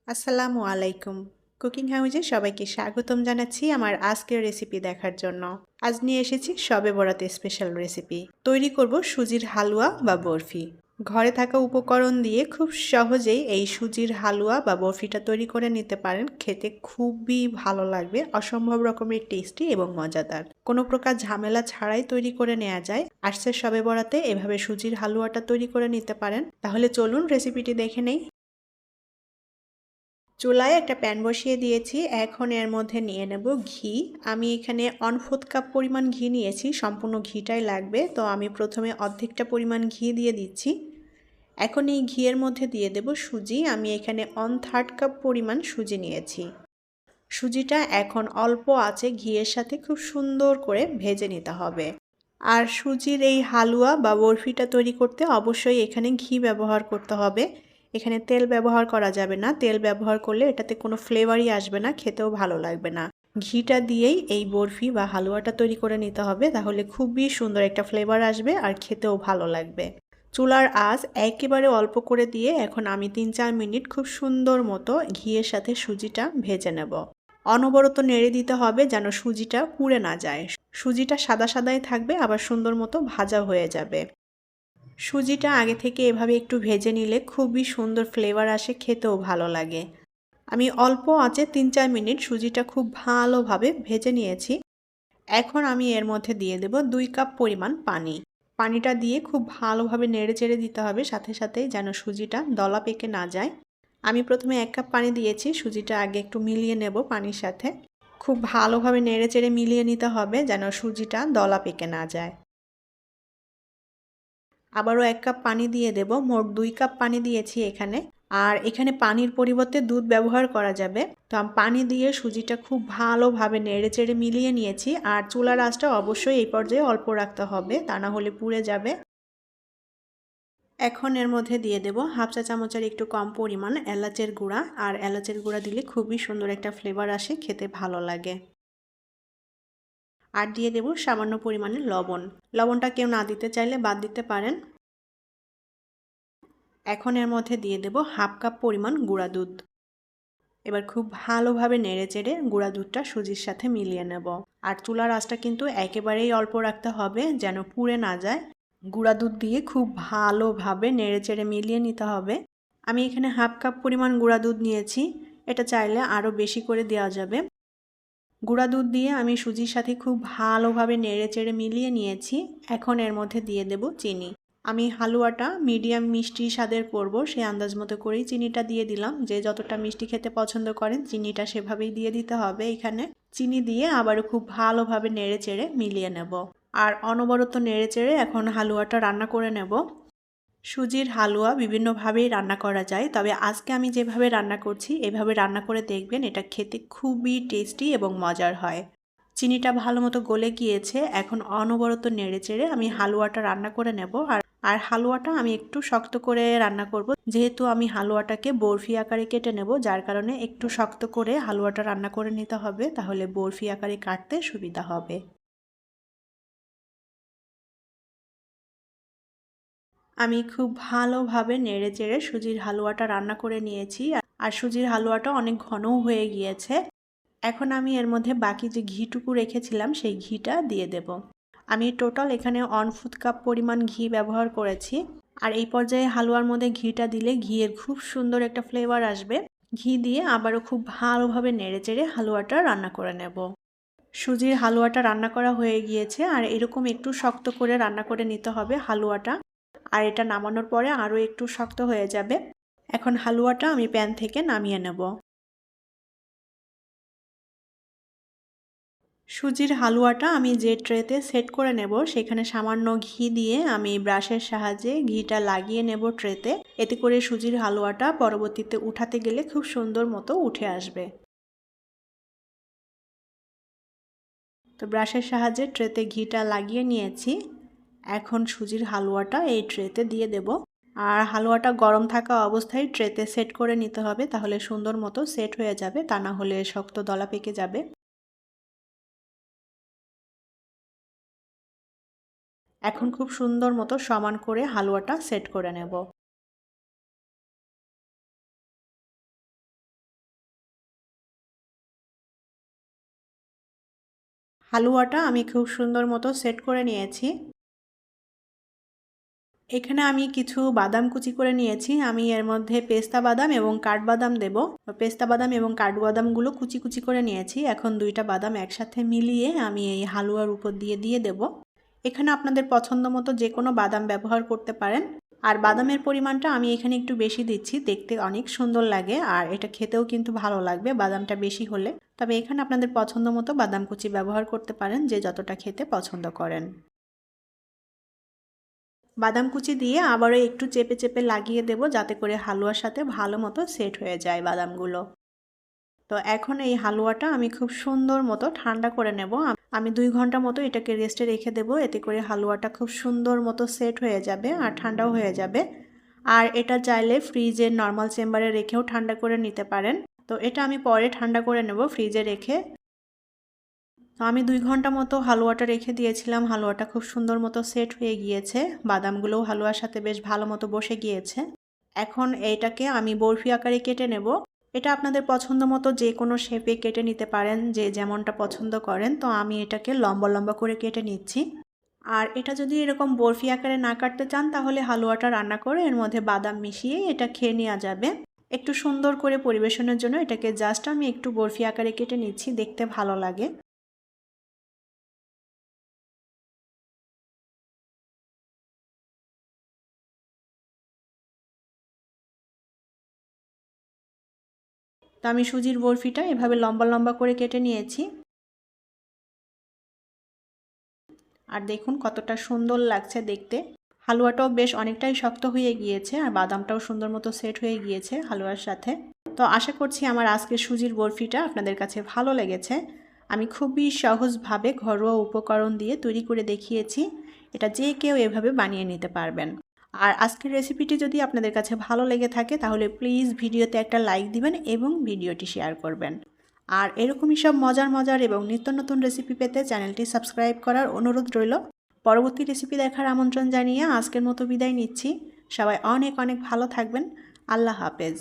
আসসালামু আলাইকুম। কুকিং হাউসে সবাইকে স্বাগতম জানাচ্ছি আমার আজকের রেসিপি দেখার জন্য। আজ নিয়ে এসেছি শবে বরাতে স্পেশাল রেসিপি। তৈরি করব সুজির হালুয়া বা বরফি। ঘরে থাকা উপকরণ দিয়ে খুব সহজেই এই সুজির হালুয়া বা বরফিটা তৈরি করে নিতে পারেন। খেতে খুবই ভালো লাগবে, অসম্ভব রকমের টেস্টি এবং মজাদার। কোনো প্রকার ঝামেলা ছাড়াই তৈরি করে নেওয়া যায়। আসছে শবে বরাতে এভাবে সুজির হালুয়াটা তৈরি করে নিতে পারেন। তাহলে চলুন রেসিপিটি দেখে নেই। চুলায় একটা প্যান বসিয়ে দিয়েছি। এখন এর মধ্যে নিয়ে নেব ঘি। আমি এখানে 1/4 কাপ পরিমাণ ঘি নিয়েছি, সম্পূর্ণ ঘিটাই লাগবে। তো আমি প্রথমে অর্ধেকটা পরিমাণ ঘি দিয়ে দিচ্ছি। এখন এই ঘিয়ের মধ্যে দিয়ে দেব সুজি। আমি এখানে 1/3 কাপ পরিমাণ সুজি নিয়েছি। সুজিটা এখন অল্প আঁচে ঘিয়ের সাথে খুব সুন্দর করে ভেজে নিতে হবে। আর সুজির এই হালুয়া বা বরফিটা তৈরি করতে অবশ্যই এখানে ঘি ব্যবহার করতে হবে। এখানে তেল ব্যবহার করা যাবে না। তেল ব্যবহার করলে এটাতে কোনো ফ্লেভারই আসবে না, খেতেও ভালো লাগবে না। ঘিটা দিয়েই এই বরফি বা হালুয়াটা তৈরি করে নিতে হবে, তাহলে খুবই সুন্দর একটা ফ্লেভার আসবে আর খেতেও ভালো লাগবে। চুলার আঁচ একেবারে অল্প করে দিয়ে এখন আমি 3-4 মিনিট খুব সুন্দর মতো ঘিয়ের সাথে সুজিটা ভেজে নেব। অনবরত নেড়ে দিতে হবে যেন সুজিটা পুড়ে না যায়। সুজিটা সাদা সাদাই থাকবে, আবার সুন্দর মতো ভাজা হয়ে যাবে। সুজিটা আগে থেকে এভাবে একটু ভেজে নিলে খুবই সুন্দর ফ্লেভার আসে, খেতেও ভালো লাগে। আমি অল্প আঁচে 3-4 মিনিট সুজিটা খুব ভালোভাবে ভেজে নিয়েছি। এখন আমি এর মধ্যে দিয়ে দেব 2 কাপ পরিমাণ পানি। পানিটা দিয়ে খুব ভালোভাবে নেড়ে চেড়ে দিতে হবে, সাথে সাথে যেন সুজিটা দলা পেকে না যায়। আমি প্রথমে 1 কাপ পানি দিয়েছি, সুজিটা আগে একটু মিলিয়ে নেব পানির সাথে। খুব ভালোভাবে নেড়ে চেড়ে মিলিয়ে নিতে হবে যেন সুজিটা দলা পেকে না যায়। আবারও 1 কাপ পানি দিয়ে দেব। মোট 2 কাপ পানি দিয়েছি এখানে। আর এখানে পানির পরিবর্তে দুধ ব্যবহার করা যাবে। তো আমি পানি দিয়ে সুজিটা খুব ভালোভাবে নেড়ে চেড়ে মিলিয়ে নিয়েছি। আর চুলার আঁচটা অবশ্যই এই পর্যায়ে অল্প রাখতে হবে, তা না হলে পুড়ে যাবে। এখন এর মধ্যে দিয়ে দেব 1/2 চা চামচের একটু কম পরিমাণ এলাচের গুঁড়া। আর এলাচের গুঁড়া দিলে খুবই সুন্দর একটা ফ্লেভার আসে, খেতে ভালো লাগে। আর দিয়ে দেব সামান্য পরিমাণে লবণ। লবণটা কেউ না দিতে চাইলে বাদ দিতে পারেন। এখন এর মধ্যে দিয়ে দেব 1/2 কাপ পরিমাণ গুঁড়া দুধ। এবার খুব ভালোভাবে নেড়েচেড়ে গুঁড়া দুধটা সুজির সাথে মিলিয়ে নেব। আর চুলার আঁচটা কিন্তু একেবারেই অল্প রাখতে হবে যেন পুড়ে না যায়। গুঁড়া দুধ দিয়ে খুব ভালোভাবে নেড়েচেড়ে মিলিয়ে নিতে হবে। আমি এখানে 1/2 কাপ পরিমাণ গুঁড়া দুধ নিয়েছি, এটা চাইলে আরও বেশি করে দেওয়া যাবে। গুঁড়া দুধ দিয়ে আমি সুজির সাথে খুব ভালোভাবে নেড়েচেড়ে মিলিয়ে নিয়েছি। এখন এর মধ্যে দিয়ে দেব চিনি। আমি হালুয়াটা মিডিয়াম মিষ্টি স্বাদের করব, সেই আন্দাজ মতো করেই চিনিটা দিয়ে দিলাম। যে যতটা মিষ্টি খেতে পছন্দ করেন চিনিটা সেভাবেই দিয়ে দিতে হবে এখানে। চিনি দিয়ে আবারও খুব ভালোভাবে নেড়েচেড়ে মিলিয়ে নেব। আর অনবরত নেড়েচেড়ে এখন হালুয়াটা রান্না করে নেব। সুজির হালুয়া বিভিন্নভাবেই রান্না করা যায়, তবে আজকে আমি যেভাবে রান্না করছি এভাবে রান্না করে দেখবেন, এটা খেতে খুবই টেস্টি এবং মজার হয়। চিনিটা ভালো মতো গলে গিয়েছে। এখন অনবরত নেড়েচেড়ে আমি হালুয়াটা রান্না করে নেব। আর হালুয়াটা আমি একটু শক্ত করে রান্না করব, যেহেতু আমি হালুয়াটাকে বরফি আকারে কেটে নেব, যার কারণে একটু শক্ত করে হালুয়াটা রান্না করে নিতে হবে, তাহলে বরফি আকারে কাটতে সুবিধা হবে। আমি খুব ভালোভাবে নেড়েচেড়ে সুজির হালুয়াটা রান্না করে নিয়েছি। আর সুজির হালুয়াটা অনেক ঘনও হয়ে গিয়েছে। এখন আমি এর মধ্যে বাকি যে ঘিটুকু রেখেছিলাম সেই ঘিটা দিয়ে দেব। আমি টোটাল এখানে 1/4 কাপ পরিমাণ ঘি ব্যবহার করেছি। আর এই পর্যায়ে হালুয়ার মধ্যে ঘিটা দিলে ঘিয়ের খুব সুন্দর একটা ফ্লেভার আসবে। ঘি দিয়ে আবারও খুব ভালোভাবে নেড়েচেড়ে হালুয়াটা রান্না করে নেব। সুজির হালুয়াটা রান্না করা হয়ে গিয়েছে। আর এরকম একটু শক্ত করে রান্না করে নিতে হবে হালুয়াটা। আর এটা নামানোর পরে আরও একটু শক্ত হয়ে যাবে। এখন হালুয়াটা আমি প্যান থেকে নামিয়ে নেব। সুজির হালুয়াটা আমি যে ট্রেতে সেট করে নেব সেখানে সামান্য ঘি দিয়ে আমি ব্রাশের সাহায্যে ঘিটা লাগিয়ে নেব ট্রেতে। এতে করে সুজির হালুয়াটা পরবর্তীতে উঠাতে গেলে খুব সুন্দর মতো উঠে আসবে। তো ব্রাশের সাহায্যে ট্রেতে ঘিটা লাগিয়ে নিয়েছি। এখন সুজির হালুয়াটা এই ট্রেতে দিয়ে দেব। আর হালুয়াটা গরম থাকা অবস্থায় ট্রেতে সেট করে নিতে হবে, তাহলে সুন্দর মতো সেট হয়ে যাবে, তা না হলে শক্ত দলা পেকে যাবে। এখন খুব সুন্দর মতো সমান করে হালুয়াটা সেট করে নেব। হালুয়াটা আমি খুব সুন্দর মতো সেট করে নিয়েছি। এখানে আমি কিছু বাদাম কুচি করে নিয়েছি। আমি এর মধ্যে পেস্তা বাদাম এবং কাঠবাদাম দেব। পেস্তা বাদাম এবং কাঠবাদামগুলো কুচি কুচি করে নিয়েছি। এখন দুইটা বাদাম একসাথে মিলিয়ে আমি এই হালুয়ার উপর দিয়ে দেব। এখানে আপনাদের পছন্দ মতো যে কোনো বাদাম ব্যবহার করতে পারেন। আর বাদামের পরিমাণটা আমি এখানে একটু বেশি দিচ্ছি, দেখতে অনেক সুন্দর লাগে আর এটা খেতেও কিন্তু ভালো লাগবে বাদামটা বেশি হলে। তবে এখানে আপনাদের পছন্দ মতো বাদাম কুচি ব্যবহার করতে পারেন, যে যতটা খেতে পছন্দ করেন। বাদাম কুচি দিয়ে আবারও একটু চেপে চেপে লাগিয়ে দেব, যাতে করে হালুয়ার সাথে ভালো মতো সেট হয়ে যায় বাদামগুলো। তো এখন এই হালুয়াটা আমি খুব সুন্দর মতো ঠান্ডা করে নেব। আমি 2 ঘন্টা মতো এটাকে রেস্টে রেখে দেব, এতে করে হালুয়াটা খুব সুন্দর মতো সেট হয়ে যাবে আর ঠান্ডাও হয়ে যাবে। আর এটা চাইলে ফ্রিজের নর্মাল চেম্বারে রেখেও ঠান্ডা করে নিতে পারেন। তো এটা আমি পরে ঠান্ডা করে নেব ফ্রিজে রেখে। তো আমি 2 ঘন্টা মতো হালুয়াটা রেখে দিয়েছিলাম। হালুয়াটা খুব সুন্দর মতো সেট হয়ে গিয়েছে, বাদামগুলোও হালুয়ার সাথে বেশ ভালো মতো বসে গিয়েছে। এখন এইটাকে আমি বরফি আকারে কেটে নেব। এটা আপনাদের পছন্দ মতো যে কোনো শেপে কেটে নিতে পারেন, যে যেমনটা পছন্দ করেন। তো আমি এটাকে লম্বা লম্বা করে কেটে নিচ্ছি। আর এটা যদি এরকম বরফি আকারে না কাটতে চান, তাহলে হালুয়াটা রান্না করে এর মধ্যে বাদাম মিশিয়ে এটা খেয়ে নেওয়া যাবে। একটু সুন্দর করে পরিবেশনের জন্য এটাকে জাস্ট আমি একটু বরফি আকারে কেটে নিচ্ছি, দেখতে ভালো লাগে। তো আমি সুজির বরফিটা এভাবে লম্বা লম্বা করে কেটে নিয়েছি। আর দেখুন কতটা সুন্দর লাগছে দেখতে। হালুয়াটাও বেশ অনেকটাই শক্ত হয়ে গিয়েছে আর বাদামটাও সুন্দর মতো সেট হয়ে গিয়েছে হালুয়ার সাথে। তো আশা করছি আমার আজকের সুজির বরফিটা আপনাদের কাছে ভালো লেগেছে। আমি খুবই সহজভাবে ঘরোয়া উপকরণ দিয়ে তৈরি করে দেখিয়েছি। এটা যে কেউ এভাবে বানিয়ে নিতে পারবেন। আর আজকের রেসিপিটি যদি আপনাদের কাছে ভালো লেগে থাকে, তাহলে প্লিজ ভিডিওতে একটা লাইক দিবেন এবং ভিডিওটি শেয়ার করবেন। আর এরকমই সব মজার মজার এবং নিত্য নতুন রেসিপি পেতে চ্যানেলটি সাবস্ক্রাইব করার অনুরোধ রইল। পরবর্তী রেসিপি দেখার আমন্ত্রণ জানিয়ে আজকের মতো বিদায় নিচ্ছি। সবাই অনেক অনেক ভালো থাকবেন। আল্লাহ হাফেজ।